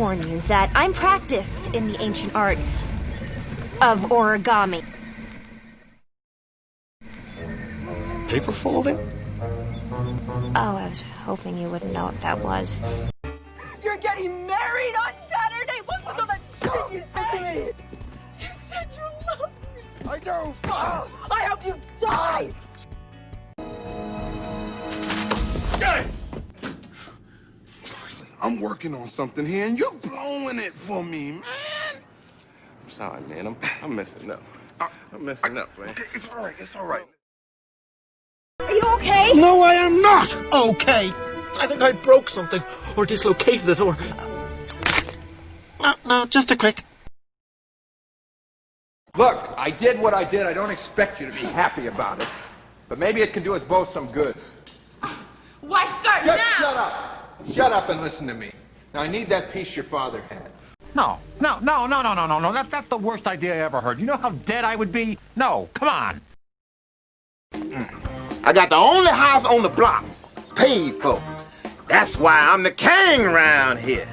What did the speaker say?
warn you that I'm practiced in the ancient art of origami. Paper folding? Oh, I was hoping you wouldn't know what that was. You're getting married on Saturday? What was all that shit you said to me? You said you loved me. I do. I hope you die. I'm working on something here, and you're blowing it for me, man. I'm sorry, man. I'm messing up. I'm messing up, man. Okay, it's all right. It's all right. Are you okay? No, I am not okay. I think I broke something, or dislocated it, or... No, just a quick... Look, I did what I did. I don't expect you to be happy about it. But maybe it can do us both some good. Why start Just now? shut up. Shut up and listen to me. Now, I need that piece your father had. No. That's the worst idea I ever heard. You know how dead I would be? No, come on. I got the only house on the block paid for. That's why I'm the king around here.